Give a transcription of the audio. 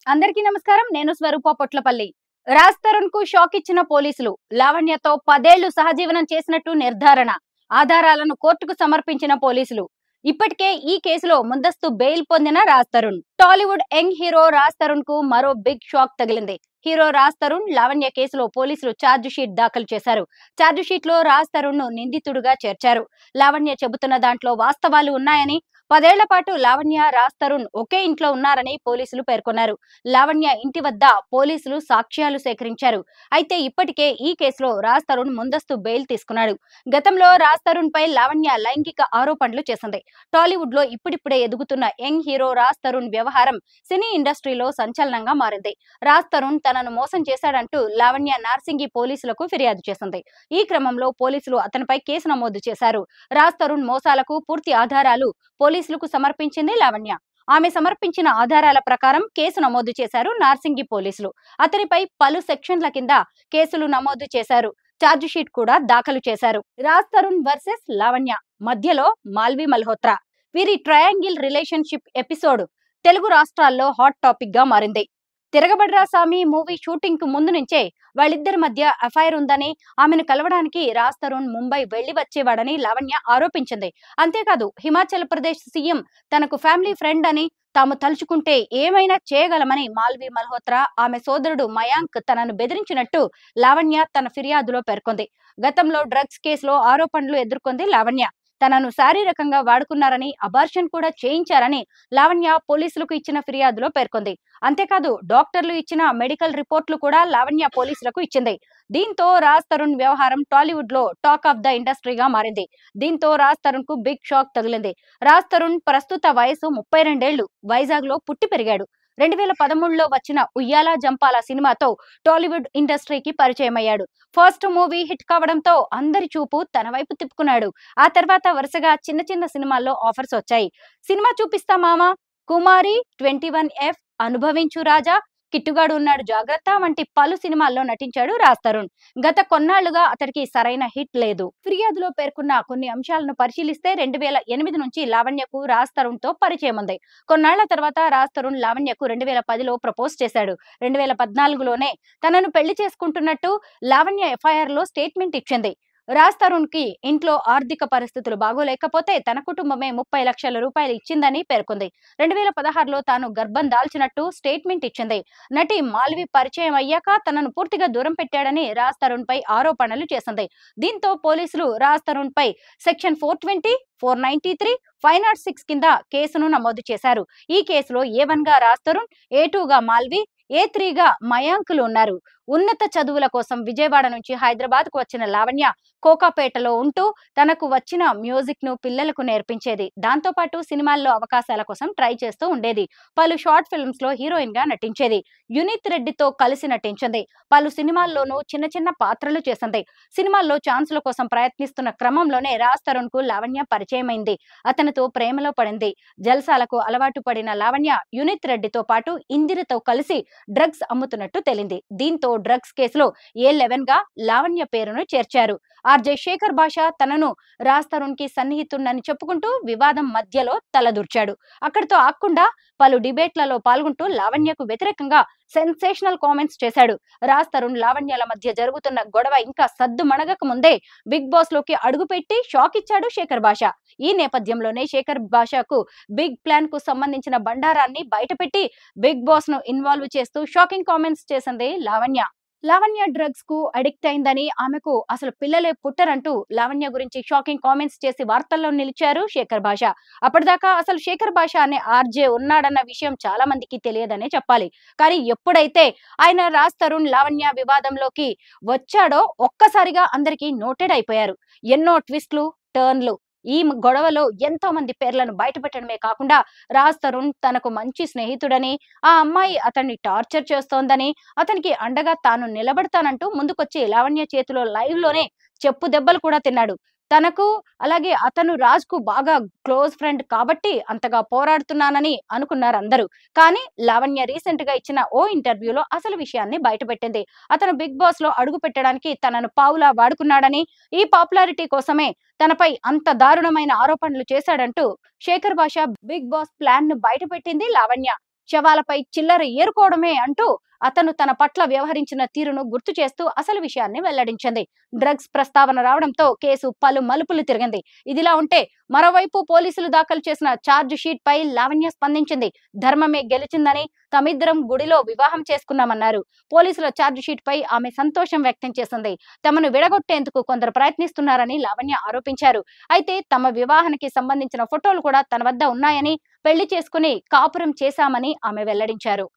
అందరికీ నమస్కారం. నేను స్వరూప పొట్లపల్లి. రాజ్ తరుణ్ కు షాక్ ఇచ్చిన పోలీసులు. లావణ్యతో 10 ఏళ్లు సహజీవనం చేసినట్టు నిర్ధారణ. ఆధారాలను కోర్టుకు సమర్పించిన పోలీసులు. ఇప్పటికే ఈ కేసులో ముందస్తు బెయిల్ పొందిన రాజ్ తరుణ్. టాలీవుడ్ యంగ్ హీరో రాజ్ తరుణ్ కు మరో బిగ్ షాక్ తగిలింది. హీరో రాజ్ తరుణ్ లావణ్య కేసులో పోలీసులు ఛార్జ్ షీట్ దాఖలు చేశారు. ఛార్జ్ షీట్ లో రాజ్ తరుణ్ ను నిందితుడుగా చేర్చారు. లావణ్య చెబుతున్న దాంట్లో వాస్తవాలు ఉన్నాయని, 10 ఏళ్ల పాటు లావణ్య, రాజ్ తరుణ్ ఒకే ఇంట్లో ఉన్నారని పోలీసులు పేర్కొన్నారు. లావణ్య ఇంటి వద్ద పోలీసులు సాక్ష్యాలు సేకరించారు. అయితే ఇప్పటికే ఈ కేసులో రాజ్ తరుణ్ ముందస్తు బెయిల్ తీసుకున్నాడు. గతంలో రాజ్ తరుణ్ పై లావణ్య లైంగిక ఆరోపణలు చేసింది. టాలీవుడ్ లో ఇప్పుడిప్పుడే ఎదుగుతున్న యంగ్ హీరో రాజ్ తరుణ్ వ్యవహారం సినీ ఇండస్ట్రీలో సంచలనంగా మారింది. రాజ్ తరుణ్ తనను మోసం చేశాడంటూ లావణ్య నార్సింగి పోలీసులకు ఫిర్యాదు చేసింది. ఈ క్రమంలో పోలీసులు అతనిపై కేసు నమోదు చేశారు. రాజ్ తరుణ్ మోసాలకు పూర్తి ఆధారాలు పోలీసులకు సమర్పించింది లావణ్య. ఆమె సమర్పించిన ఆధారాల ప్రకారం కేసు నమోదు చేశారు నార్సింగి పోలీసులు. అతనిపై పలు సెక్షన్ల కింద కేసులు నమోదు చేశారు. ఛార్జ్ షీట్ కూడా దాఖలు చేశారు. రాజ్ తరుణ్ వర్సెస్ లావణ్య, మధ్యలో మాల్వి మల్హోత్రా. వీరి ట్రయాంగిల్ రిలేషన్షిప్ ఎపిసోడ్ తెలుగు రాష్ట్రాల్లో హాట్ టాపిక్ గా మారింది. తిరగబడ్రా సామి మూవీ షూటింగ్ కు ముందు నుంచే వాళ్ళిద్దరి మధ్య అఫైర్ ఉందని, ఆమెను కలవడానికి రాజ్ తరుణ్ ముంబై వెళ్లి వచ్చేవాడని లావణ్య ఆరోపించింది. అంతేకాదు, హిమాచల్ ప్రదేశ్ సీఎం తనకు ఫ్యామిలీ ఫ్రెండ్ అని, తాము తలుచుకుంటే ఏమైనా చేయగలమని మాల్వి మల్హోత్రా, ఆమె సోదరుడు మయాంక్ తనను బెదిరించినట్టు లావణ్య తన ఫిర్యాదులో పేర్కొంది. గతంలో డ్రగ్స్ కేసులో ఆరోపణలు ఎదుర్కొంది లావణ్య. తనను శారీరకంగా వాడుకున్నారని, అబార్షన్ కూడా చేయించారని లావణ్య పోలీసులకు ఇచ్చిన ఫిర్యాదులో పేర్కొంది. అంతేకాదు, డాక్టర్లు ఇచ్చిన మెడికల్ రిపోర్ట్లు కూడా లావణ్య పోలీసులకు ఇచ్చింది. దీంతో రాజ్ తరుణ్ వ్యవహారం టాలీవుడ్ లో టాక్ ఆఫ్ ద ఇండస్ట్రీగా మారింది. దీంతో రాజ్ తరుణ్ కు బిగ్ షాక్ తగిలింది. రాజ్ తరుణ్ ప్రస్తుత వయసు 32 ఏళ్లు. వైజాగ్ లో పుట్టి పెరిగాడు. 2013లో వచ్చిన ఉయ్యాల జంపాల సినిమాతో టాలీవుడ్ ఇండస్ట్రీకి పరిచయమయ్యాడు. ఫస్ట్ మూవీ హిట్ కావడంతో అందరి చూపు తన వైపు తిప్పుకున్నాడు. ఆ తర్వాత వరుసగా చిన్న చిన్న సినిమాల్లో ఆఫర్స్ వచ్చాయి. సినిమా చూపిస్తా మామా, కుమారి, 21F, అనుభవించు రాజా, కిట్టుగాడు ఉన్నాడు జాగ్రత్త వంటి పలు సినిమాల్లో నటించాడు రాజ్ తరుణ్. గత కొన్నాళ్లుగా అతడికి సరైన హిట్ లేదు. ఫిర్యాదులో పేర్కొన్న కొన్ని అంశాలను పరిశీలిస్తే 2008 నుంచి లావణ్యకు రాజ్ తరుణ్ తో పరిచయం ఉంది. కొన్నాళ్ల తర్వాత రాజ్ తరుణ్ లావణ్యకు 2010లో ప్రపోజ్ చేశాడు. 2014లోనే తనను పెళ్లి చేసుకుంటున్నట్టు లావణ్య ఎఫ్ఐఆర్ లో స్టేట్మెంట్ ఇచ్చింది. రాజ్ తరుణ్ కి ఇంట్లో ఆర్థిక పరిస్థితులు బాగోలేకపోతే తన కుటుంబమే 30 లక్షల రూపాయలు ఇచ్చిందని పేర్కొంది. 2016లో తాను గర్భం దాల్చినట్టు స్టేట్మెంట్ ఇచ్చింది. నటి మాల్వి పరిచయం అయ్యాక తనను పూర్తిగా దూరం పెట్టాడని రాజ్ తరుణ్ పై ఆరోపణలు చేసింది. దీంతో పోలీసులు రాజ్ తరుణ్ పై సెక్షన్ 420, 493, 506 కింద కేసును నమోదు చేశారు. ఈ కేసులో A1 గా రాజ్ తరుణ్, A2 గా మాల్వి, A3 గా మయాంకులు ఉన్నారు. ఉన్నత చదువుల కోసం విజయవాడ నుంచి హైదరాబాద్ కు వచ్చిన లావణ్య కోకాపేటలో ఉంటూ తనకు వచ్చిన మ్యూజిక్ ను పిల్లలకు నేర్పించేది. దాంతో పాటు సినిమాల్లో అవకాశాల కోసం ట్రై చేస్తూ ఉండేది. పలు షార్ట్ ఫిల్మ్స్ లో హీరోయిన్ గా నటించేది. యునిత్ రెడ్డితో కలిసి నటించింది. పలు సినిమాల్లోనూ చిన్న చిన్న పాత్రలు చేసింది. సినిమాల్లో ఛాన్సుల కోసం ప్రయత్నిస్తున్న క్రమంలోనే రాజ్ తరుణ్ కు లావణ్య పరిచయమైంది. అతనితో ప్రేమలో పడింది. జల్సాలకు అలవాటు పడిన లావణ్య యునిత్ రెడ్డితో పాటు ఇందిరతో కలిసి డ్రగ్స్ అమ్ముతున్నట్టు తేలింది. దీంతో డ్రగ్స్ కేసులో A11 గా లావణ్య పేరును చేర్చారు. ఆర్జే శేఖర్ భాష తనను రాజ్ తరుణ్ కి సన్నిహితుడని చెప్పుకుంటూ వివాదం మధ్యలో తలదూర్చాడు. అక్కడితో ఆగకుండా పలు డిబేట్లలో పాల్గొంటూ లావణ్యకు వ్యతిరేకంగా సెన్సేషనల్ కామెంట్స్ చేశాడు. రాజ్ తరుణ్ లావణ్యల మధ్య జరుగుతున్న గొడవ ఇంకా సద్దు మణగక ముందే బిగ్ బాస్ లోకి అడుగుపెట్టి షాక్ ఇచ్చాడు శేఖర్ భాష. ఈ నేపథ్యంలోనే శేఖర్ భాషకు బిగ్ ప్లాన్ కు సంబంధించిన బండారాన్ని బయటపెట్టి బిగ్ బాస్ ను ఇన్వాల్వ్ చేస్తూ షాకింగ్ కామెంట్స్ చేసింది లావణ్య. లావణ్య డ్రగ్స్ కు అడిక్ట్ అయిందని, ఆమెకు అసలు పిల్లలే పుట్టరంటూ లావణ్య గురించి షాకింగ్ కామెంట్స్ చేసి వార్తల్లో నిలిచారు శేఖర్ భాష. అప్పటిదాకా అసలు శేఖర్ భాష అనే ఆర్జే ఉన్నాడన్న విషయం చాలా మందికి తెలియదనే చెప్పాలి. కానీ ఎప్పుడైతే ఆయన రాజ్ తరుణ్ లావణ్య వివాదంలోకి వచ్చాడో ఒక్కసారిగా అందరికీ నోటెడ్ అయిపోయారు. ఎన్నో ట్విస్ట్లు, టర్న్లు. ఈ గొడవలో ఎంతో మంది పేర్లను బయటపెట్టడమే కాకుండా రాజ్ తరుణ్ తనకు మంచి స్నేహితుడని, ఆ అమ్మాయి అతన్ని టార్చర్ చేస్తోందని, అతనికి అండగా తాను నిలబడతానంటూ ముందుకొచ్చి లావణ్య చేతిలో లైవ్ లోనే చెప్పు దెబ్బలు కూడా తిన్నాడు. తనకు అలాగే అతను రాజ్ కు బాగా క్లోజ్ ఫ్రెండ్ కాబట్టి అంతగా పోరాడుతున్నానని అనుకున్నారు అందరూ. కానీ లావణ్య రీసెంట్ గా ఇచ్చిన ఓ ఇంటర్వ్యూలో అసలు విషయాన్ని బయటపెట్టింది. అతను బిగ్ బాస్ లో అడుగు పెట్టడానికి తనను పావులా వాడుకున్నాడని, ఈ పాపులారిటీ కోసమే తనపై అంత దారుణమైన ఆరోపణలు చేశాడంటూ శేఖర్ భాష బిగ్ బాస్ ప్లాన్ ను బయటపెట్టింది లావణ్య. శవాలపై చిల్లర ఏరుకోవడమే అంటూ అతను తన పట్ల వ్యవహరించిన తీరును గుర్తు చేస్తూ అసలు విషయాన్ని వెల్లడించింది. డ్రగ్స్ ప్రస్తావన రావడంతో కేసు పలు మలుపులు తిరిగింది. ఇదిలా ఉంటే మరోవైపు పోలీసులు దాఖలు చేసిన ఛార్జ్ షీట్ పై లావణ్య స్పందించింది. ధర్మమే గెలిచిందని, తమిద్దరం గుడిలో వివాహం చేసుకున్నామన్నారు. పోలీసుల ఛార్జ్ షీట్ పై ఆమె సంతోషం వ్యక్తం చేసింది. తమను విడగొట్టేందుకు కొందరు ప్రయత్నిస్తున్నారని లావణ్య ఆరోపించారు. అయితే తమ వివాహానికి సంబంధించిన ఫోటోలు కూడా తన వద్ద ఉన్నాయని, పెళ్లి చేసుకుని కాపురం చేశామని ఆమె వెల్లడించారు.